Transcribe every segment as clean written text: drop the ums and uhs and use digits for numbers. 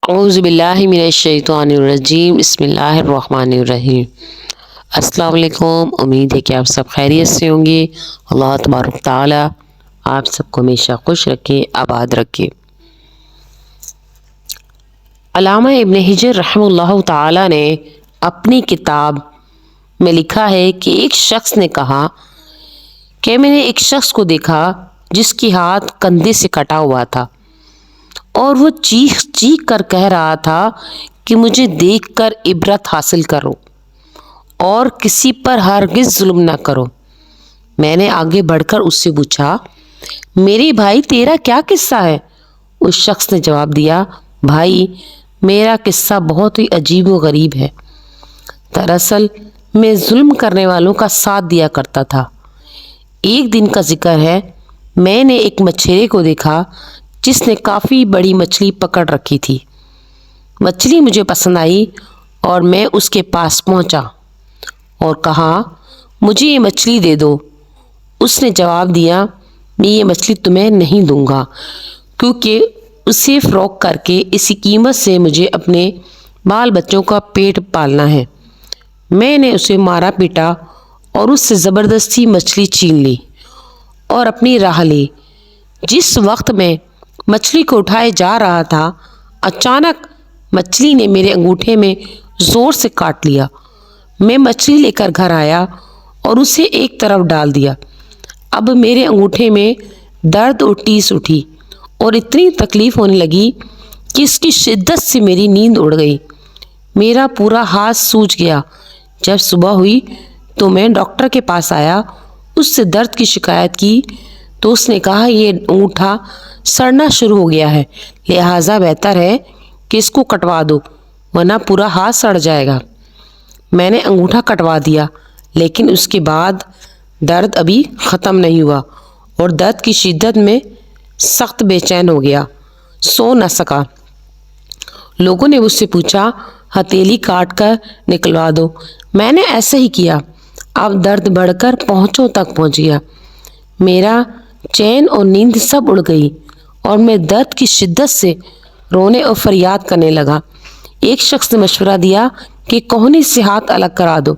اعوذ باللہ من الشیطان الرجیم، بسم اللہ الرحمن الرحیم۔ السلام علیکم، امید ہے کہ آپ سب خیریت سے ہوں گے۔ اللہ تبارک تعالیٰ آپ سب کو ہمیشہ خوش رکھے، آباد رکھے۔ علامہ ابن حجر رحمہ اللہ تعالیٰ نے اپنی کتاب میں لکھا ہے کہ ایک شخص نے کہا کہ میں نے ایک شخص کو دیکھا جس کی ہاتھ کندھے سے کٹا ہوا تھا اور وہ چیخ چیخ کر کہہ رہا تھا کہ مجھے دیکھ کر عبرت حاصل کرو اور کسی پر ہرگز ظلم نہ کرو۔ میں نے آگے بڑھ کر اس سے پوچھا، میرے بھائی تیرا کیا قصہ ہے؟ اس شخص نے جواب دیا، بھائی میرا قصہ بہت ہی عجیب و غریب ہے۔ دراصل میں ظلم کرنے والوں کا ساتھ دیا کرتا تھا۔ ایک دن کا ذکر ہے، میں نے ایک مچھیرے کو دیکھا جس نے کافی بڑی مچھلی پکڑ رکھی تھی۔ مچھلی مجھے پسند آئی اور میں اس کے پاس پہنچا اور کہا، مجھے یہ مچھلی دے دو۔ اس نے جواب دیا، میں یہ مچھلی تمہیں نہیں دوں گا کیونکہ اسے فروخت کر کے اسی قیمت سے مجھے اپنے بال بچوں کا پیٹ پالنا ہے۔ میں نے اسے مارا پیٹا اور اس سے زبردستی مچھلی چھین لی اور اپنی راہ لی۔ جس وقت میں مچھلی کو اٹھائے جا رہا تھا، اچانک مچھلی نے میرے انگوٹھے میں زور سے کاٹ لیا۔ میں مچھلی لے کر گھر آیا اور اسے ایک طرف ڈال دیا۔ اب میرے انگوٹھے میں درد اور ٹیس اٹھی اور اتنی تکلیف ہونے لگی کہ اس کی شدت سے میری نیند اڑ گئی۔ میرا پورا ہاتھ سوج گیا۔ جب صبح ہوئی تو میں ڈاکٹر کے پاس آیا، اس سے درد کی شکایت کی تو اس نے کہا، یہ انگوٹھا سڑنا شروع ہو گیا ہے، لہٰذا بہتر ہے کہ اس کو کٹوا دو ورنہ پورا ہاتھ سڑ جائے گا۔ میں نے انگوٹھا کٹوا دیا، لیکن اس کے بعد درد ابھی ختم نہیں ہوا اور درد کی شدت میں سخت بے چین ہو گیا، سو نہ سکا۔ لوگوں نے مجھ سے پوچھا، ہتھیلی کاٹ کر نکلوا دو۔ میں نے ایسا ہی کیا۔ اب درد بڑھ کر پہنچوں تک پہنچ گیا۔ میرا چین اور نیند سب اڑ گئی اور میں درد کی شدت سے رونے اور فریاد کرنے لگا۔ ایک شخص نے مشورہ دیا کہ کوہنی سے ہاتھ الگ کرا دو۔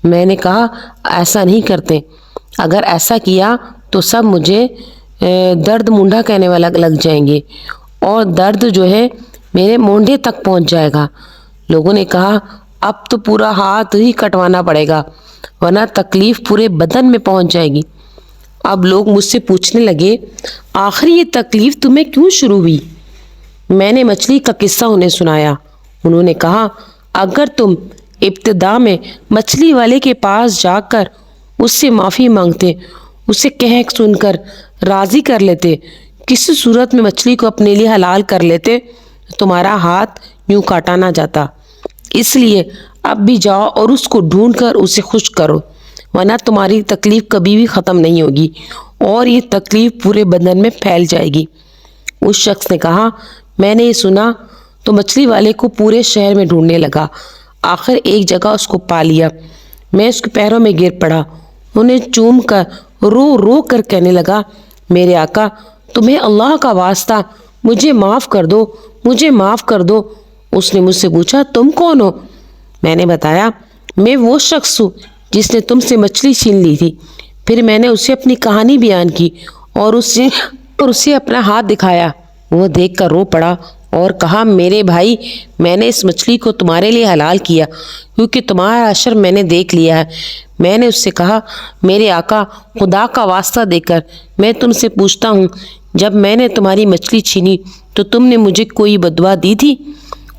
میں نے کہا، ایسا نہیں کرتے، اگر ایسا کیا تو سب مجھے درد مونڈا کہنے والا لگ جائیں گے اور درد جو ہے میرے مونڈے تک پہنچ جائے گا۔ لوگوں نے کہا، اب تو پورا ہاتھ ہی کٹوانا پڑے گا ورنہ تکلیف پورے بدن میں پہنچ جائے گی۔ اب لوگ مجھ سے پوچھنے لگے، آخر یہ تکلیف تمہیں کیوں شروع ہوئی؟ میں نے مچھلی کا قصہ انہیں سنایا۔ انہوں نے کہا، اگر تم ابتدا میں مچھلی والے کے پاس جا کر اس سے معافی مانگتے، اسے کہہ سن کر راضی کر لیتے، کسی صورت میں مچھلی کو اپنے لیے حلال کر لیتے، تمہارا ہاتھ یوں کاٹا نہ جاتا۔ اس لیے اب بھی جاؤ اور اس کو ڈھونڈ کر اسے خوش کرو ورنہ تمہاری تکلیف کبھی بھی ختم نہیں ہوگی اور یہ تکلیف پورے بدن میں پھیل جائے گی۔ اس شخص نے کہا، میں نے یہ سنا تو مچھلی والے کو پورے شہر میں ڈھونڈنے لگا۔ آخر ایک جگہ اس کو پا لیا۔ میں اس کے پیروں میں گر پڑا، انہیں چوم کر رو رو کر کہنے لگا، میرے آقا تمہیں اللہ کا واسطہ مجھے معاف کر دو، مجھے معاف کر دو۔ اس نے مجھ سے پوچھا، تم کون ہو؟ میں نے بتایا، میں وہ شخص ہوں جس نے تم سے مچھلی چھین لی تھی۔ پھر میں نے اسے اپنی کہانی بیان کی اور اسے اپنا ہاتھ دکھایا۔ وہ دیکھ کر رو پڑا اور کہا، میرے بھائی میں نے اس مچھلی کو تمہارے لیے حلال کیا کیونکہ تمہارا اشر میں نے دیکھ لیا ہے۔ میں نے اس سے کہا، میرے آقا خدا کا واسطہ دے کر میں تم سے پوچھتا ہوں، جب میں نے تمہاری مچھلی چھینی تو تم نے مجھے کوئی بددعا دی تھی؟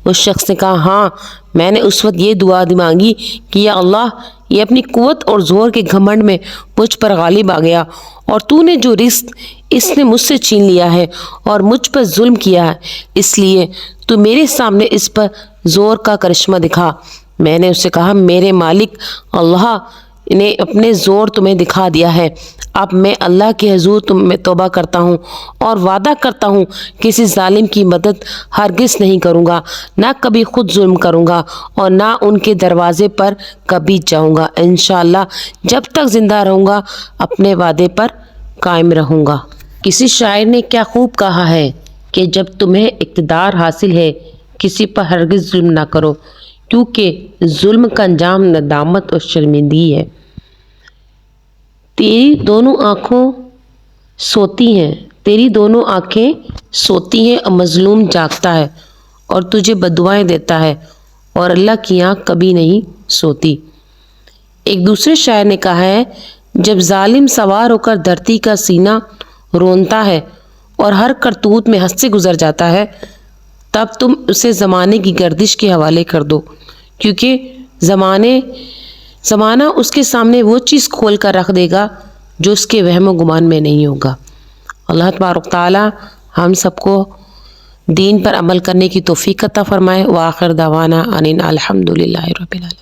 اس شخص نے کہا، ہاں، میں نے اس وقت یہ دعا مانگی کہ یا اللہ، یہ اپنی قوت اور زور کے گھمنڈ میں مجھ پر غالب آ گیا اور تو نے جو رزق اس نے مجھ سے چھین لیا ہے اور مجھ پر ظلم کیا ہے، اس لیے تو میرے سامنے اس پر زور کا کرشمہ دکھا۔ میں نے اس سے کہا، میرے مالک اللہ نے اپنے زور تمہیں دکھا دیا ہے، اب میں اللہ کے حضور تم میں توبہ کرتا ہوں اور وعدہ کرتا ہوں کسی ظالم کی مدد ہرگز نہیں کروں گا، نہ کبھی خود ظلم کروں گا اور نہ ان کے دروازے پر کبھی جاؤں گا۔ انشاءاللہ جب تک زندہ رہوں گا اپنے وعدے پر قائم رہوں گا۔ کسی شاعر نے کیا خوب کہا ہے کہ جب تمہیں اقتدار حاصل ہے کسی پر ہرگز ظلم نہ کرو، کیونکہ ظلم کا انجام ندامت اور شرمندگی ہے۔ تیری دونوں آنکھیں سوتی ہیں اور مظلوم جاگتا ہے اور تجھے بددعائیں دیتا ہے، اور اللہ کی آنکھ کبھی نہیں سوتی۔ ایک دوسرے شاعر نے کہا ہے، جب ظالم سوار ہو کر دھرتی کا سینہ رونتا ہے اور ہر کرتوت میں حد سے گزر جاتا ہے، تب تم اسے زمانے کی گردش کے حوالے کر دو، کیونکہ زمانہ اس کے سامنے وہ چیز کھول کر رکھ دے گا جو اس کے وہم و گمان میں نہیں ہوگا۔ اللہ تبارک تعالی ہم سب کو دین پر عمل کرنے کی توفیق عطا فرمائے۔ وآخر دعوانا ان الحمدللہ رب العالمین۔